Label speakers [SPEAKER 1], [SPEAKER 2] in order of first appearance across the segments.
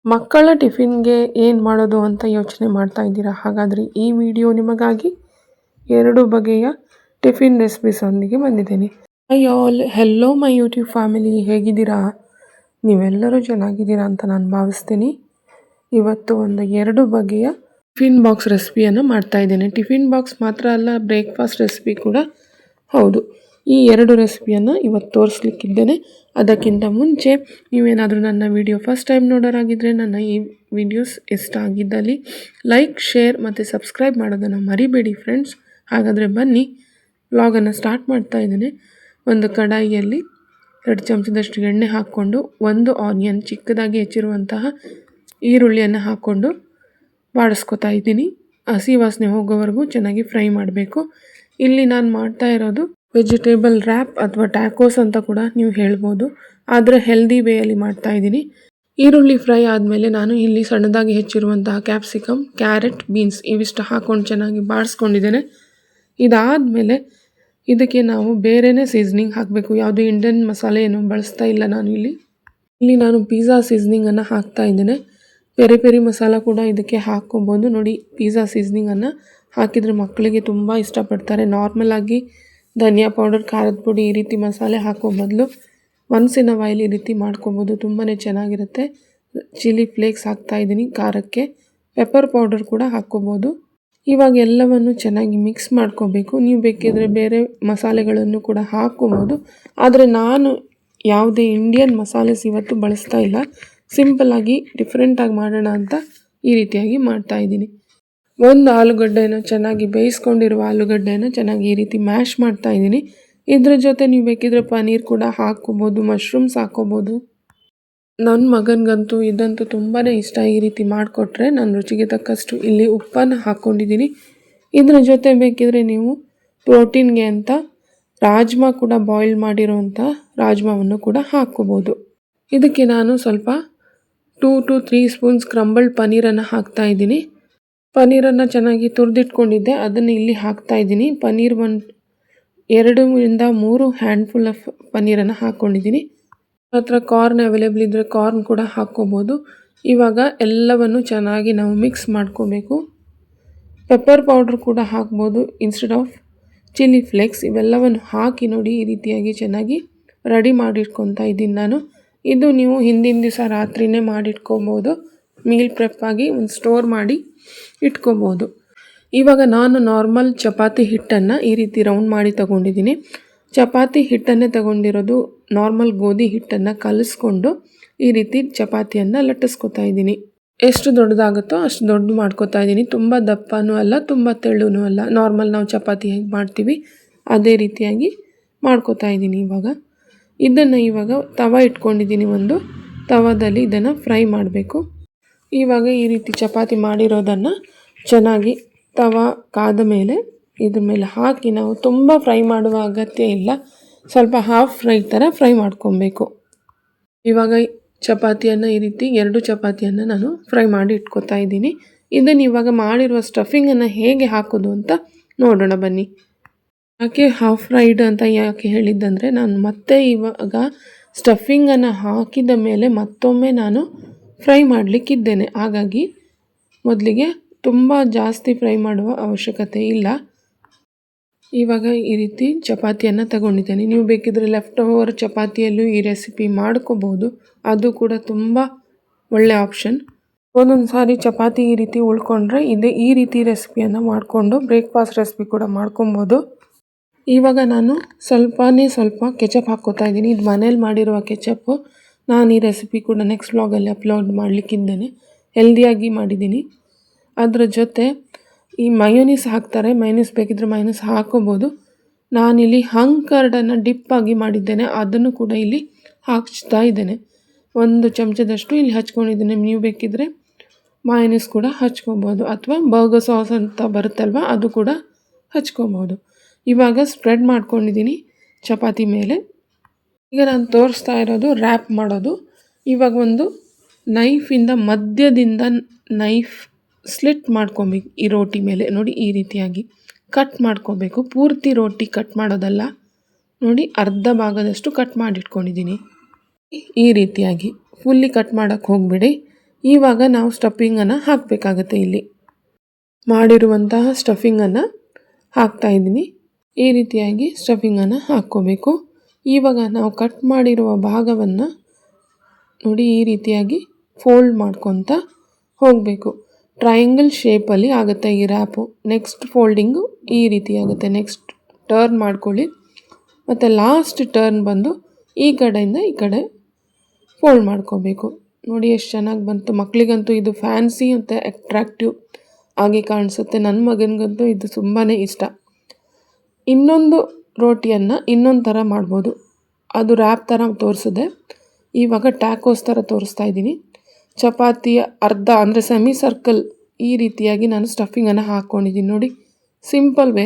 [SPEAKER 1] ಮಕ್ಕಳ ಟಿಫಿನ್ಗೆ ಏನು ಮಾಡೋದು ಅಂತ ಯೋಚನೆ ಮಾಡ್ತಾ ಇದ್ದೀರಾ? ಹಾಗಾದರೆ ಈ ವಿಡಿಯೋ ನಿಮಗಾಗಿ 2 ಬಗೆಯ ಟಿಫಿನ್ ರೆಸಿಪೀಸೊಂದಿಗೆ ಬಂದಿದ್ದೇನೆ. Hi all, hello my YouTube family, ಹೇಗಿದ್ದೀರಾ? ನೀವೆಲ್ಲರೂ ಚೆನ್ನಾಗಿದ್ದೀರಾ ಅಂತ ನಾನು ಭಾವಿಸ್ತೀನಿ. ಇವತ್ತು ಒಂದು 2 ಬಗೆಯ ಟಿಫಿನ್ ಬಾಕ್ಸ್ ರೆಸಿಪಿಯನ್ನು ಮಾಡ್ತಾ ಇದ್ದೇನೆ. ಟಿಫಿನ್ ಬಾಕ್ಸ್ ಮಾತ್ರ ಅಲ್ಲ, ಬ್ರೇಕ್ಫಾಸ್ಟ್ ರೆಸಿಪಿ ಕೂಡ ಹೌದು. ಈ 2 ರೆಸಿಪಿಯನ್ನು ಇವತ್ತು ತೋರಿಸ್ಲಿಕ್ಕಿದ್ದೇನೆ. ಅದಕ್ಕಿಂತ ಮುಂಚೆ ನೀವೇನಾದರೂ ನನ್ನ ವಿಡಿಯೋ ಫಸ್ಟ್ ಟೈಮ್ ನೋಡೋರಾಗಿದ್ದರೆ ನನ್ನ ಈ ವಿಡಿಯೋಸ್ ಇಷ್ಟ ಆಗಿದ್ದಲ್ಲಿ ಲೈಕ್, ಶೇರ್ ಮತ್ತು ಸಬ್ಸ್ಕ್ರೈಬ್ ಮಾಡೋದನ್ನು ಮರಿಬೇಡಿ ಫ್ರೆಂಡ್ಸ್. ಹಾಗಾದರೆ ಬನ್ನಿ ವ್ಲಾಗನ್ನು ಸ್ಟಾರ್ಟ್ ಮಾಡ್ತಾ ಇದ್ದೇನೆ. ಒಂದು ಕಡಾಯಿಯಲ್ಲಿ 2 ಚಮಚದಷ್ಟು ಎಣ್ಣೆ ಹಾಕ್ಕೊಂಡು 1 ಆನಿಯನ್ ಚಿಕ್ಕದಾಗಿ ಹೆಚ್ಚಿರುವಂತಹ ಈರುಳ್ಳಿಯನ್ನು ಹಾಕ್ಕೊಂಡು ಬಾಡಿಸ್ಕೊತಾ ಇದ್ದೀನಿ. ಹಸಿ ವಾಸನೆ ಹೋಗೋವರೆಗೂ ಚೆನ್ನಾಗಿ ಫ್ರೈ ಮಾಡಬೇಕು. ಇಲ್ಲಿ ನಾನು ಮಾಡ್ತಾ ಇರೋದು ವೆಜಿಟೇಬಲ್ ರ್ಯಾಪ್ ಅಥವಾ ಟ್ಯಾಕೋಸ್ ಅಂತ ಕೂಡ ನೀವು ಹೇಳ್ಬೋದು, ಆದರೆ ಹೆಲ್ದಿ ವೇಯಲ್ಲಿ ಮಾಡ್ತಾ ಇದ್ದೀನಿ. ಈರುಳ್ಳಿ ಫ್ರೈ ಆದಮೇಲೆ ನಾನು ಇಲ್ಲಿ ಸಣ್ಣದಾಗಿ ಹೆಚ್ಚಿರುವಂತಹ ಕ್ಯಾಪ್ಸಿಕಮ್, ಕ್ಯಾರೆಟ್, ಬೀನ್ಸ್ ಇವಿಷ್ಟು ಹಾಕ್ಕೊಂಡು ಚೆನ್ನಾಗಿ ಬಾಡಿಸ್ಕೊಂಡಿದ್ದೇನೆ. ಇದಾದಮೇಲೆ ಇದಕ್ಕೆ ನಾವು ಬೇರೆಯೇ ಸೀಸನಿಂಗ್ ಹಾಕಬೇಕು. ಯಾವುದೇ ಇಂಡಿಯನ್ ಮಸಾಲೆ ಏನು ಬಳಸ್ತಾ ಇಲ್ಲ ನಾನು ಇಲ್ಲಿ ನಾನು ಪಿಜ್ಜಾ ಸೀಸನಿಂಗನ್ನು ಹಾಕ್ತಾ ಇದ್ದೇನೆ. ಪೆರಿ ಪೆರಿ ಮಸಾಲ ಕೂಡ ಇದಕ್ಕೆ ಹಾಕ್ಕೊಬೋದು. ನೋಡಿ, ಪಿಜ್ಜಾ ಸೀಸನಿಂಗನ್ನು ಹಾಕಿದರೆ ಮಕ್ಕಳಿಗೆ ತುಂಬ ಇಷ್ಟಪಡ್ತಾರೆ. ನಾರ್ಮಲ್ ಆಗಿ ಧನಿಯಾ ಪೌಡರ್, ಖಾರದ ಪುಡಿ ಈ ರೀತಿ ಮಸಾಲೆ ಹಾಕೋ ಬದಲು ಒನ್ಸ್ ಇನ್ ಅ ವೈಲ್ ಈ ರೀತಿ ಮಾಡ್ಕೊಬೋದು, ತುಂಬಾ ಚೆನ್ನಾಗಿರುತ್ತೆ. ಚಿಲ್ಲಿ ಫ್ಲೇಕ್ಸ್ ಹಾಕ್ತಾಯಿದ್ದೀನಿ ಖಾರಕ್ಕೆ, ಪೆಪ್ಪರ್ ಪೌಡರ್ ಕೂಡ ಹಾಕ್ಕೊಬೋದು. ಇವಾಗ ಎಲ್ಲವನ್ನು ಚೆನ್ನಾಗಿ ಮಿಕ್ಸ್ ಮಾಡ್ಕೋಬೇಕು. ನೀವು ಬೇಕಿದ್ರೆ ಬೇರೆ ಮಸಾಲೆಗಳನ್ನು ಕೂಡ ಹಾಕ್ಕೊಬೋದು, ಆದರೆ ನಾನು ಯಾವುದೇ ಇಂಡಿಯನ್ ಮಸಾಲೆಸ್ ಇವತ್ತು ಬಳಸ್ತಾ ಇಲ್ಲ. ಸಿಂಪಲ್ಲಾಗಿ ಡಿಫ್ರೆಂಟಾಗಿ ಮಾಡೋಣ ಅಂತ ಈ ರೀತಿಯಾಗಿ ಮಾಡ್ತಾಯಿದ್ದೀನಿ. ಒಂದು ಆಲೂಗಡ್ಡೆಯನ್ನು ಚೆನ್ನಾಗಿ ಬೇಯಿಸ್ಕೊಂಡಿರುವ ಆಲೂಗಡ್ಡೆಯನ್ನು ಚೆನ್ನಾಗಿ ಈ ರೀತಿ ಮ್ಯಾಶ್ ಮಾಡ್ತಾಯಿದ್ದೀನಿ. ಇದ್ರ ಜೊತೆ ನೀವು ಬೇಕಿದ್ರೆ ಪನ್ನೀರ್ ಕೂಡ ಹಾಕ್ಕೊಬೋದು, ಮಶ್ರೂಮ್ಸ್ ಹಾಕ್ಕೊಬೋದು. ನನ್ನ ಮಗನಿಗಂತೂ ಇದಂತೂ ತುಂಬಾ ಇಷ್ಟ. ಈ ರೀತಿ ಮಾಡಿಕೊಟ್ರೆ ನಾನು ರುಚಿಗೆ ತಕ್ಕಷ್ಟು ಇಲ್ಲಿ ಉಪ್ಪನ್ನು ಹಾಕ್ಕೊಂಡಿದ್ದೀನಿ. ಇದ್ರ ಜೊತೆ ಬೇಕಿದ್ರೆ ನೀವು ಪ್ರೋಟೀನ್ಗೆ ಅಂತ ರಾಜ್ಮಾ ಕೂಡ ಬಾಯ್ಲ್ ಮಾಡಿರೋವಂಥ ರಾಜ್ಮಾವನ್ನು ಕೂಡ ಹಾಕ್ಕೊಬೋದು. ಇದಕ್ಕೆ ನಾನು ಸ್ವಲ್ಪ 2 to 3 ಸ್ಪೂನ್ಸ್ ಕ್ರಂಬಲ್ಡ್ ಪನ್ನೀರನ್ನು ಹಾಕ್ತಾಯಿದ್ದೀನಿ. ಪನ್ನೀರನ್ನು ಚೆನ್ನಾಗಿ ತುರಿದಿಟ್ಕೊಂಡಿದ್ದೆ, ಅದನ್ನು ಇಲ್ಲಿ ಹಾಕ್ತಾಯಿದ್ದೀನಿ. ಪನ್ನೀರ್ 2 ರಿಂದ 3 ಹ್ಯಾಂಡ್ಫುಲ್ ಆಫ್ ಪನ್ನೀರನ್ನು ಹಾಕ್ಕೊಂಡಿದ್ದೀನಿ. ಹತ್ರ ಕಾರ್ನ್ ಅವೈಲೇಬಲ್ ಇದ್ದರೆ ಕಾರ್ನ್ ಕೂಡ ಹಾಕ್ಕೊಬೋದು. ಇವಾಗ ಎಲ್ಲವನ್ನು ಚೆನ್ನಾಗಿ ನಾವು ಮಿಕ್ಸ್ ಮಾಡ್ಕೋಬೇಕು. ಪೆಪ್ಪರ್ ಪೌಡ್ರ್ ಕೂಡ ಹಾಕ್ಬೋದು ಇನ್ಸ್ಟೆಡ್ ಆಫ್ ಚಿಲ್ಲಿ ಫ್ಲೇಕ್ಸ್. ಇವೆಲ್ಲವನ್ನು ಹಾಕಿ ನೋಡಿ ಈ ರೀತಿಯಾಗಿ ಚೆನ್ನಾಗಿ ರೆಡಿ ಮಾಡಿಟ್ಕೊತಾ ಇದ್ದೀನಿ ನಾನು. ಇದು ನೀವು ಹಿಂದಿನ ದಿವಸ ರಾತ್ರಿನೇ ಮಾಡಿಟ್ಕೊಬೋದು. ಮೀಲ್ ಪ್ರೆಪ್ ಆಗಿ ಒಂದು ಸ್ಟೋರ್ ಮಾಡಿ ಇಟ್ಕೊಬೋದು. ಇವಾಗ ನಾನು ನಾರ್ಮಲ್ ಚಪಾತಿ ಹಿಟ್ಟನ್ನು ಈ ರೀತಿ ರೌಂಡ್ ಮಾಡಿ ತಗೊಂಡಿದ್ದೀನಿ. ಚಪಾತಿ ಹಿಟ್ಟನ್ನೇ ತಗೊಂಡಿರೋದು, ನಾರ್ಮಲ್ ಗೋಧಿ ಹಿಟ್ಟನ್ನು ಕಲಿಸ್ಕೊಂಡು ಈ ರೀತಿ ಚಪಾತಿಯನ್ನು ಲಟ್ಟಿಸ್ಕೊತಾ ಇದ್ದೀನಿ. ಎಷ್ಟು ದೊಡ್ಡದಾಗುತ್ತೋ ಅಷ್ಟು ದೊಡ್ಡ ಮಾಡ್ಕೊತಾ ಇದ್ದೀನಿ. ತುಂಬ ದಪ್ಪನೂ ಅಲ್ಲ, ತುಂಬ ತೆಳ್ಳನೂ ಅಲ್ಲ. ನಾರ್ಮಲ್ ನಾವು ಚಪಾತಿ ಹೇಗೆ ಮಾಡ್ತೀವಿ ಅದೇ ರೀತಿಯಾಗಿ ಮಾಡ್ಕೊತಾ ಇದ್ದೀನಿ. ಇದನ್ನು ಇವಾಗ ತವ ಇಟ್ಕೊಂಡಿದ್ದೀನಿ. ಒಂದು ತವದಲ್ಲಿ ಇದನ್ನು ಫ್ರೈ ಮಾಡಬೇಕು. ಇವಾಗ ಈ ರೀತಿ ಚಪಾತಿ ಮಾಡಿರೋದನ್ನು ಚೆನ್ನಾಗಿ ತವ ಕಾದ ಮೇಲೆ ಇದ್ರ ಮೇಲೆ ಹಾಕಿ, ನಾವು ತುಂಬ ಫ್ರೈ ಮಾಡುವ ಅಗತ್ಯ ಇಲ್ಲ, ಸ್ವಲ್ಪ ಹಾಫ್ ಫ್ರೈ ಥರ ಫ್ರೈ ಮಾಡ್ಕೊಬೇಕು. ಇವಾಗ ಚಪಾತಿಯನ್ನು ಈ ರೀತಿ 2 ಚಪಾತಿಯನ್ನು ನಾನು ಫ್ರೈ ಮಾಡಿ ಇಟ್ಕೊತಾ ಇದ್ದೀನಿ. ಇದನ್ನು ಇವಾಗ ಮಾಡಿರುವ ಸ್ಟಫಿಂಗನ್ನು ಹೇಗೆ ಹಾಕೋದು ಅಂತ ನೋಡೋಣ ಬನ್ನಿ. ಯಾಕೆ ಹಾಫ್ ಫ್ರೈಡ್ ಅಂತ ಯಾಕೆ ಹೇಳಿದ್ದಂದರೆ, ನಾನು ಮತ್ತೆ ಇವಾಗ ಸ್ಟಫಿಂಗನ್ನು ಹಾಕಿದ ಮೇಲೆ ಮತ್ತೊಮ್ಮೆ ನಾನು ಫ್ರೈ ಮಾಡಲಿಕ್ಕಿದ್ದೇನೆ. ಹಾಗಾಗಿ ಮೊದಲಿಗೆ ತುಂಬ ಜಾಸ್ತಿ ಫ್ರೈ ಮಾಡುವ ಅವಶ್ಯಕತೆ ಇಲ್ಲ. ಇವಾಗ ಈ ರೀತಿ ಚಪಾತಿಯನ್ನು ತಗೊಂಡಿದ್ದೇನೆ. ನೀವು ಬೇಕಿದ್ರೆ ಲೆಫ್ಟ್ ಓವರ್ ಚಪಾತಿಯಲ್ಲೂ ಈ ರೆಸಿಪಿ ಮಾಡ್ಕೋಬೋದು, ಅದು ಕೂಡ ತುಂಬ ಒಳ್ಳೆ ಆಪ್ಷನ್. ಒಂದೊಂದು ಸಾರಿ ಚಪಾತಿ ಈ ರೀತಿ ಉಳ್ಕೊಂಡ್ರೆ ಈ ರೀತಿ ರೆಸಿಪಿಯನ್ನು ಮಾಡಿಕೊಂಡು ಬ್ರೇಕ್ಫಾಸ್ಟ್ ರೆಸಿಪಿ ಕೂಡ ಮಾಡ್ಕೊಬೋದು. ಇವಾಗ ನಾನು ಸ್ವಲ್ಪ ಕೆಚಪ್ ಹಾಕ್ಕೋತಾ ಇದ್ದೀನಿ. ಇದು ಮನೇಲಿ ಮಾಡಿರುವ ಕೆಚಪ್ಪು. ನಾನು ಈ ರೆಸಿಪಿ ಕೂಡ ನೆಕ್ಸ್ಟ್ ವ್ಲಾಗಲ್ಲಿ ಅಪ್ಲೋಡ್ ಮಾಡಲಿಕ್ಕಿದ್ದೇನೆ. ಹೆಲ್ದಿಯಾಗಿ ಮಾಡಿದ್ದೀನಿ. ಅದರ ಜೊತೆ ಈ ಮಯೋನೀಸ್ ಹಾಕ್ತಾರೆ, ಮಯೋನೀಸ್ ಬೇಕಿದ್ರೆ ಮಯೋನೀಸ್ ಹಾಕ್ಕೋಬೋದು. ನಾನಿಲ್ಲಿ ಹಂಗ್ ಕರ್ಡನ್ನು ಡಿಪ್ಪಾಗಿ ಮಾಡಿದ್ದೇನೆ, ಅದನ್ನು ಕೂಡ ಇಲ್ಲಿ ಹಾಕ್ತಾ ಇದ್ದೇನೆ. 1 ಚಮಚದಷ್ಟು ಇಲ್ಲಿ ಹಚ್ಕೊಂಡಿದ್ದೇನೆ. ನೀವು ಬೇಕಿದ್ರೆ ಮಯೋನೀಸ್ ಕೂಡ ಹಚ್ಕೊಬೋದು, ಅಥವಾ ಬರ್ಗರ್ ಸಾಸ್ ಅಂತ ಬರುತ್ತಲ್ವ ಅದು ಕೂಡ ಹಚ್ಕೊಬೋದು. ಇವಾಗ ಸ್ಪ್ರೆಡ್ ಮಾಡ್ಕೊಂಡಿದ್ದೀನಿ ಚಪಾತಿ ಮೇಲೆ. ಈಗ ನಾನು ತೋರಿಸ್ತಾ ಇರೋದು ರ್ಯಾಪ್ ಮಾಡೋದು. ಇವಾಗ ಒಂದು ನೈಫಿಂದ ಮಧ್ಯದಿಂದ ನೈಫ್ ಸ್ಲಿಟ್ ಮಾಡ್ಕೊಬೇಕು ಈ ರೋಟಿ ಮೇಲೆ. ನೋಡಿ ಈ ರೀತಿಯಾಗಿ ಕಟ್ ಮಾಡ್ಕೋಬೇಕು. ಪೂರ್ತಿ ರೋಟಿ ಕಟ್ ಮಾಡೋದಲ್ಲ, ನೋಡಿ ಅರ್ಧ ಭಾಗದಷ್ಟು ಕಟ್ ಮಾಡಿಟ್ಕೊಂಡಿದ್ದೀನಿ. ಈ ರೀತಿಯಾಗಿ ಫುಲ್ಲಿ ಕಟ್ ಮಾಡೋಕ್ಕೆ ಹೋಗಬೇಡಿ. ಇವಾಗ ನಾವು ಸ್ಟಫಿಂಗನ್ನು ಹಾಕಬೇಕಾಗತ್ತೆ. ಇಲ್ಲಿ ಮಾಡಿರುವಂತಹ ಸ್ಟಫಿಂಗನ್ನು ಹಾಕ್ತಾಯಿದ್ದೀನಿ. ಈ ರೀತಿಯಾಗಿ ಸ್ಟಫಿಂಗನ್ನು ಹಾಕ್ಕೋಬೇಕು. ಇವಾಗ ನಾವು ಕಟ್ ಮಾಡಿರುವ ಭಾಗವನ್ನು ನೋಡಿ ಈ ರೀತಿಯಾಗಿ ಫೋಲ್ಡ್ ಮಾಡ್ಕೊತ ಹೋಗಬೇಕು. ಟ್ರಯಾಂಗಲ್ ಶೇಪಲ್ಲಿ ಆಗುತ್ತೆ ಈ ರ್ಯಾಪು. ನೆಕ್ಸ್ಟ್ ಫೋಲ್ಡಿಂಗು ಈ ರೀತಿ ಆಗುತ್ತೆ. ನೆಕ್ಸ್ಟ್ ಟರ್ನ್ ಮಾಡ್ಕೊಳ್ಳಿ ಮತ್ತು ಲಾಸ್ಟ್ ಟರ್ನ್ ಬಂದು ಈ ಕಡೆಯಿಂದ ಈ ಕಡೆ ಫೋಲ್ಡ್ ಮಾಡ್ಕೋಬೇಕು. ನೋಡಿ ಎಷ್ಟು ಚೆನ್ನಾಗಿ ಬಂತು. ಮಕ್ಕಳಿಗಂತೂ ಇದು ಫ್ಯಾನ್ಸಿ ಮತ್ತು ಅಟ್ರಾಕ್ಟಿವ್ ಆಗಿ ಕಾಣಿಸುತ್ತೆ. ನನ್ನ ಮಗನಿಗಂತೂ ಇದು ತುಂಬಾ ಇಷ್ಟ. ಇನ್ನೊಂದು ರೋಟಿಯನ್ನು ಇನ್ನೊಂದು ಥರ ಮಾಡ್ಬೋದು. ಅದು ರ್ಯಾಪ್ ಥರ ತೋರಿಸಿದೆ. ಇವಾಗ ಟ್ಯಾಕೋಸ್ ಥರ ತೋರಿಸ್ತಾ ಇದ್ದೀನಿ. ಚಪಾತಿಯ ಅರ್ಧ ಅಂದರೆ ಸೆಮಿ ಸರ್ಕಲ್ ಈ ರೀತಿಯಾಗಿ ನಾನು ಸ್ಟಫಿಂಗನ್ನು ಹಾಕ್ಕೊಂಡಿದ್ದೀನಿ. ನೋಡಿ ಸಿಂಪಲ್ ವೇ.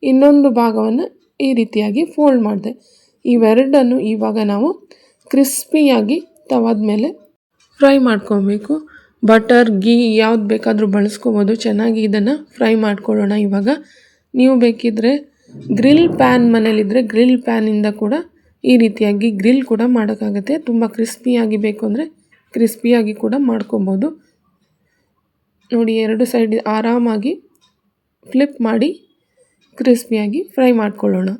[SPEAKER 1] ಇನ್ನೊಂದು ಭಾಗವನ್ನು ಈ ರೀತಿಯಾಗಿ ಫೋಲ್ಡ್ ಮಾಡಿದೆ. ಇವೆರಡನ್ನು ಇವಾಗ ನಾವು ಕ್ರಿಸ್ಪಿಯಾಗಿ ತವಾದ ಮೇಲೆ ಫ್ರೈ ಮಾಡ್ಕೊಬೇಕು. ಬಟರ್, ಗೀ ಯಾವ್ದು ಬೇಕಾದರೂ ಬಳಸ್ಕೋಬೋದು. ಚೆನ್ನಾಗಿ ಇದನ್ನು ಫ್ರೈ ಮಾಡ್ಕೊಳ್ಳೋಣ. ಇವಾಗ ನೀವು ಬೇಕಿದ್ದರೆ ಗ್ರಿಲ್ ಪ್ಯಾನ್ ಮನೇಲಿದ್ದರೆ ಗ್ರಿಲ್ ಪ್ಯಾನಿಂದ ಕೂಡ ಈ ರೀತಿಯಾಗಿ ಗ್ರಿಲ್ ಕೂಡ ಮಾಡೋಕ್ಕಾಗತ್ತೆ. ತುಂಬ ಕ್ರಿಸ್ಪಿಯಾಗಿ ಬೇಕು ಅಂದರೆ ಕ್ರಿಸ್ಪಿಯಾಗಿ ಕೂಡ ಮಾಡ್ಕೊಬೋದು. ನೋಡಿ ಎರಡು ಸೈಡ್ ಆರಾಮಾಗಿ ಫ್ಲಿಪ್ ಮಾಡಿ ಕ್ರಿಸ್ಪಿಯಾಗಿ ಫ್ರೈ ಮಾಡ್ಕೊಳ್ಳೋಣ.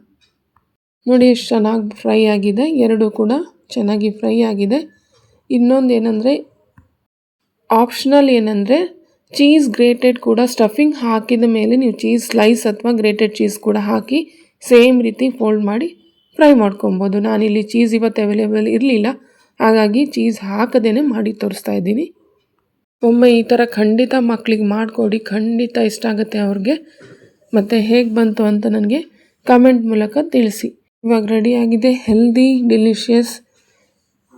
[SPEAKER 1] ನೋಡಿ ಎಷ್ಟು ಚೆನ್ನಾಗಿ ಫ್ರೈ ಆಗಿದೆ. ಎರಡು ಕೂಡ ಚೆನ್ನಾಗಿ ಫ್ರೈ ಆಗಿದೆ. ಇನ್ನೊಂದು ಏನಂದರೆ ಆಪ್ಷನಲ್ ಏನಂದರೆ ಚೀಸ್ ಗ್ರೇಟೆಡ್ ಕೂಡ ಸ್ಟಫಿಂಗ್ ಹಾಕಿದ ಮೇಲೆ ನೀವು ಚೀಸ್ ಸ್ಲೈಸ್ ಅಥವಾ ಗ್ರೇಟೆಡ್ ಚೀಸ್ ಕೂಡ ಹಾಕಿ ಸೇಮ್ ರೀತಿ ಫೋಲ್ಡ್ ಮಾಡಿ ಫ್ರೈ ಮಾಡ್ಕೊಬೋದು. ನಾನಿಲ್ಲಿ ಚೀಸ್ ಇವತ್ತು ಅವೈಲೇಬಲ್ ಇರಲಿಲ್ಲ, ಹಾಗಾಗಿ ಚೀಸ್ ಹಾಕದೇ ಮಾಡಿ ತೋರಿಸ್ತಾ ಇದ್ದೀನಿ. ಒಮ್ಮೆ ಈ ಥರ ಖಂಡಿತ ಮಕ್ಕಳಿಗೆ ಮಾಡಿಕೊಡಿ, ಖಂಡಿತ ಇಷ್ಟ ಆಗುತ್ತೆ ಅವ್ರಿಗೆ. ಮತ್ತು ಹೇಗೆ ಬಂತು ಅಂತ ನನಗೆ ಕಮೆಂಟ್ ಮೂಲಕ ತಿಳಿಸಿ. ಇವಾಗ ರೆಡಿಯಾಗಿದೆ healthy delicious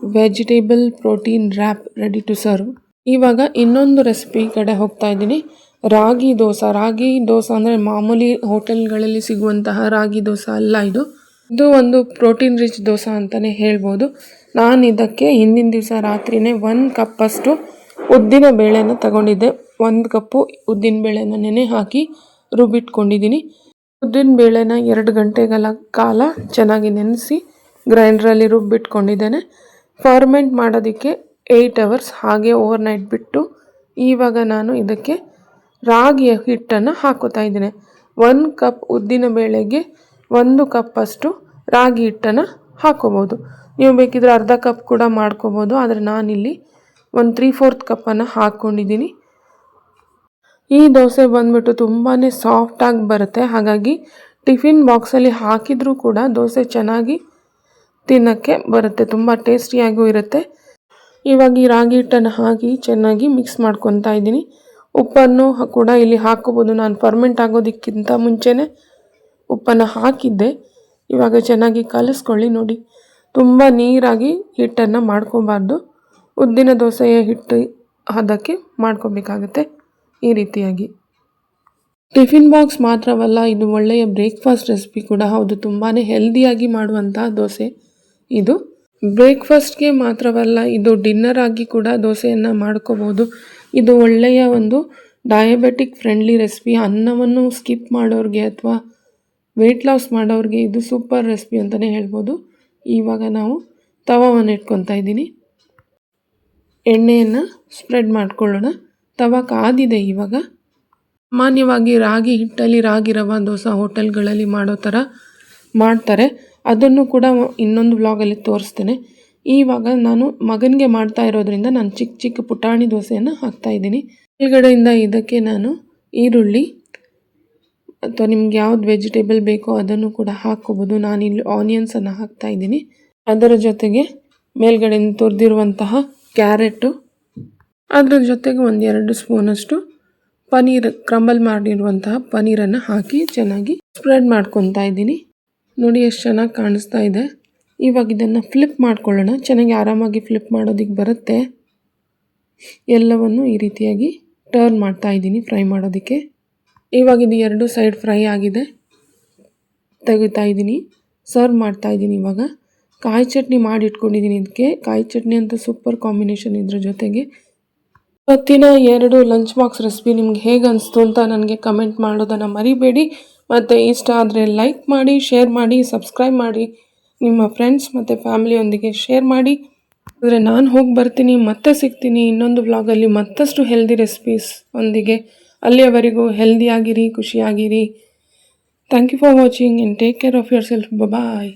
[SPEAKER 1] vegetable protein wrap ready to serve. ಇವಾಗ ಇನ್ನೊಂದು ರೆಸಿಪಿ ಕಡೆ ಹೋಗ್ತಾ ಇದ್ದೀನಿ. ರಾಗಿ ದೋಸೆ. ರಾಗಿ ದೋಸೆ ಅಂದರೆ ಮಾಮೂಲಿ ಹೋಟೆಲ್ಗಳಲ್ಲಿ ಸಿಗುವಂತಹ ರಾಗಿ ದೋಸೆ ಅಲ್ಲ ಇದು. ಇದು ಒಂದು ಪ್ರೋಟೀನ್ ರಿಚ್ ದೋಸೆ ಅಂತಲೇ ಹೇಳ್ಬೋದು. ನಾನು ಇದಕ್ಕೆ ಹಿಂದಿನ ದಿವಸ ರಾತ್ರಿಯೇ 1 ಕಪ್ಪಷ್ಟು ಉದ್ದಿನ ಬೇಳೆನ ತಗೊಂಡಿದ್ದೆ. 1 ಕಪ್ಪು ಉದ್ದಿನ ಬೇಳೆನ ನೆನೆ ಹಾಕಿ ರುಬ್ಬಿಟ್ಕೊಂಡಿದ್ದೀನಿ. ಉದ್ದಿನ ಬೇಳೆನ 2 ಗಂಟೆಗಳ ಕಾಲ ಚೆನ್ನಾಗಿ ನೆನೆಸಿ ಗ್ರೈಂಡ್ರಲ್ಲಿ ರುಬ್ಬಿಟ್ಕೊಂಡಿದ್ದೇನೆ. ಫರ್ಮೆಂಟ್ ಮಾಡೋದಕ್ಕೆ 8 ಅವರ್ಸ್ ಹಾಗೆ ಓವರ್ನೈಟ್ ಬಿಟ್ಟು ಇವಾಗ ನಾನು ಇದಕ್ಕೆ ರಾಗಿಯ ಹಿಟ್ಟನ್ನು ಹಾಕೋತಾ ಇದ್ದೀನಿ. 1 ಕಪ್ ಉದ್ದಿನ ಬೇಳೆಗೆ 1 ಕಪ್ಪಷ್ಟು ರಾಗಿ ಹಿಟ್ಟನ್ನು ಹಾಕೋಬೋದು. ನೀವು ಬೇಕಿದ್ರೆ ಅರ್ಧ ಕಪ್ ಕೂಡ ಮಾಡ್ಕೋಬೋದು. ಆದರೆ ನಾನಿಲ್ಲಿ 3/4 ಕಪ್ಪನ್ನು ಹಾಕ್ಕೊಂಡಿದ್ದೀನಿ. ಈ ದೋಸೆ ಬಂದ್ಬಿಟ್ಟು ತುಂಬಾ ಸಾಫ್ಟಾಗಿ ಬರುತ್ತೆ. ಹಾಗಾಗಿ ಟಿಫಿನ್ ಬಾಕ್ಸಲ್ಲಿ ಹಾಕಿದರೂ ಕೂಡ ದೋಸೆ ಚೆನ್ನಾಗಿ ತಿನ್ನೋಕ್ಕೆ ಬರುತ್ತೆ. ತುಂಬ ಟೇಸ್ಟಿಯಾಗೂ ಇರುತ್ತೆ. ಇವಾಗ ಈ ರಾಗಿ ಹಿಟ್ಟನ್ನು ಹಾಕಿ ಚೆನ್ನಾಗಿ ಮಿಕ್ಸ್ ಮಾಡ್ಕೊತಾ ಇದ್ದೀನಿ. ಉಪ್ಪನ್ನು ಕೂಡ ಇಲ್ಲಿ ಹಾಕೋಬೋದು. ನಾನು ಫರ್ಮೆಂಟ್ ಆಗೋದಕ್ಕಿಂತ ಮುಂಚೆನೇ ಉಪ್ಪನ್ನು ಹಾಕಿದ್ದೆ. ಇವಾಗ ಚೆನ್ನಾಗಿ ಕಲಿಸ್ಕೊಳ್ಳಿ. ನೋಡಿ ತುಂಬ ನೀರಾಗಿ ಹಿಟ್ಟನ್ನು ಮಾಡ್ಕೊಬಾರ್ದು. ಉದ್ದಿನ ದೋಸೆಯ ಹಿಟ್ಟು ಅದಕ್ಕೆ ಮಾಡ್ಕೊಬೇಕಾಗುತ್ತೆ ಈ ರೀತಿಯಾಗಿ. ಟಿಫಿನ್ ಬಾಕ್ಸ್ ಮಾತ್ರವಲ್ಲ, ಇದು ಒಳ್ಳೆಯ ಬ್ರೇಕ್ಫಾಸ್ಟ್ ರೆಸಿಪಿ ಕೂಡ ಹೌದು. ತುಂಬಾ ಹೆಲ್ದಿಯಾಗಿ ಮಾಡುವಂಥ ದೋಸೆ ಇದು. ಬ್ರೇಕ್ಫಾಸ್ಟ್ಗೆ ಮಾತ್ರವಲ್ಲ, ಇದು ಡಿನ್ನರ್ ಆಗಿ ಕೂಡ ದೋಸೆಯನ್ನು ಮಾಡ್ಕೋಬೋದು. ಇದು ಒಳ್ಳೆಯ ಒಂದು ಡಯಾಬೆಟಿಕ್ ಫ್ರೆಂಡ್ಲಿ ರೆಸಿಪಿ. ಅನ್ನವನ್ನು ಸ್ಕಿಪ್ ಮಾಡೋರಿಗೆ ಅಥವಾ ವೆಯ್ಟ್ ಲಾಸ್ ಮಾಡೋರಿಗೆ ಇದು ಸೂಪರ್ ರೆಸಿಪಿ ಅಂತಲೇ ಹೇಳ್ಬೋದು. ಇವಾಗ ನಾವು ತವಾವನ್ನು ಇಟ್ಕೊತಾ ಇದ್ದೀನಿ. ಎಣ್ಣೆಯನ್ನು ಸ್ಪ್ರೆಡ್ ಮಾಡ್ಕೊಳ್ಳೋಣ. ತವ ಕಾದಿದೆ. ಇವಾಗ ಸಾಮಾನ್ಯವಾಗಿ ರಾಗಿ ಹಿಟ್ಟಲ್ಲಿ ರಾಗಿ ರವಾ ದೋಸೆ ಹೋಟೆಲ್ಗಳಲ್ಲಿ ಮಾಡೋ ಥರ ಮಾಡ್ತಾರೆ. ಅದನ್ನು ಕೂಡ ಇನ್ನೊಂದು ವ್ಲಾಗಲ್ಲಿ ತೋರಿಸ್ತೇನೆ. ಇವಾಗ ನಾನು ಮಗನಿಗೆ ಮಾಡ್ತಾ ಇರೋದ್ರಿಂದ ನಾನು ಚಿಕ್ಕ ಚಿಕ್ಕ ಪುಟಾಣಿ ದೋಸೆಯನ್ನು ಹಾಕ್ತಾಯಿದ್ದೀನಿ. ಕೆಳಗಡೆಯಿಂದ ಇದಕ್ಕೆ ನಾನು ಈರುಳ್ಳಿ ಅಥವಾ ನಿಮ್ಗೆ ಯಾವ್ದು ವೆಜಿಟೇಬಲ್ ಬೇಕೋ ಅದನ್ನು ಕೂಡ ಹಾಕ್ಕೋಬೋದು. ನಾನಿಲ್ಲಿ ಆನಿಯನ್ಸನ್ನು ಹಾಕ್ತಾಯಿದ್ದೀನಿ. ಅದರ ಜೊತೆಗೆ ಮೇಲ್ಗಡೆಯಿಂದ ತುರಿದಿರುವಂತಹ ಕ್ಯಾರೆಟು, ಅದರ ಜೊತೆಗೆ 1-2 ಸ್ಪೂನಷ್ಟು ಪನ್ನೀರ್, ಕ್ರಂಬಲ್ ಮಾಡಿರುವಂತಹ ಪನ್ನೀರನ್ನು ಹಾಕಿ ಚೆನ್ನಾಗಿ ಸ್ಪ್ರೆಡ್ ಮಾಡ್ಕೊತಾ ಇದ್ದೀನಿ. ನೋಡಿ ಎಷ್ಟು ಚೆನ್ನಾಗಿ ಕಾಣಿಸ್ತಾ ಇದೆ. ಇವಾಗ ಇದನ್ನು ಫ್ಲಿಪ್ ಮಾಡ್ಕೊಳ್ಳೋಣ. ಚೆನ್ನಾಗಿ ಆರಾಮಾಗಿ ಫ್ಲಿಪ್ ಮಾಡೋದಕ್ಕೆ ಬರುತ್ತೆ. ಎಲ್ಲವನ್ನು ಈ ರೀತಿಯಾಗಿ ಟರ್ನ್ ಮಾಡ್ತಾ ಇದ್ದೀನಿ ಫ್ರೈ ಮಾಡೋದಕ್ಕೆ. ಇವಾಗ ಇದು 2 ಸೈಡ್ ಫ್ರೈ ಆಗಿದೆ. ತೆಗಿತಾ ಇದ್ದೀನಿ, ಸರ್ವ್ ಮಾಡ್ತಾ ಇದ್ದೀನಿ. ಇವಾಗ ಕಾಯಿ ಚಟ್ನಿ ಮಾಡಿ ಇಟ್ಕೊಂಡಿದ್ದೀನಿ. ಇದಕ್ಕೆ ಕಾಯಿ ಚಟ್ನಿ ಅಂತ ಸೂಪರ್ ಕಾಂಬಿನೇಷನ್. ಇದ್ರ ಜೊತೆಗೆ ಇವತ್ತಿನ 2 ಲಂಚ್ ಬಾಕ್ಸ್ ರೆಸಿಪಿ ನಿಮ್ಗೆ ಹೇಗೆ ಅನಿಸ್ತು ಅಂತ ನನಗೆ ಕಮೆಂಟ್ ಮಾಡೋದನ್ನು ಮರಿಬೇಡಿ. ಮತ್ತು ಇಷ್ಟ ಆದರೆ ಲೈಕ್ ಮಾಡಿ, ಶೇರ್ ಮಾಡಿ, ಸಬ್ಸ್ಕ್ರೈಬ್ ಮಾಡಿ, ನಿಮ್ಮ ಫ್ರೆಂಡ್ಸ್ ಮತ್ತು ಫ್ಯಾಮಿಲಿಯೊಂದಿಗೆ ಶೇರ್ ಮಾಡಿ. ಆದರೆ ನಾನು ಹೋಗಿ ಬರ್ತೀನಿ, ಮತ್ತೆ ಸಿಗ್ತೀನಿ ಇನ್ನೊಂದು ವ್ಲಾಗಲ್ಲಿ ಮತ್ತಷ್ಟು ಹೆಲ್ದಿ ರೆಸಿಪೀಸ್ ಒಂದಿಗೆ. ಅಲ್ಲಿಯವರೆಗೂ ಹೆಲ್ದಿ ಆಗಿರಿ, ಖುಷಿಯಾಗಿರಿ. Thank you for watching and take care of your self. Bye.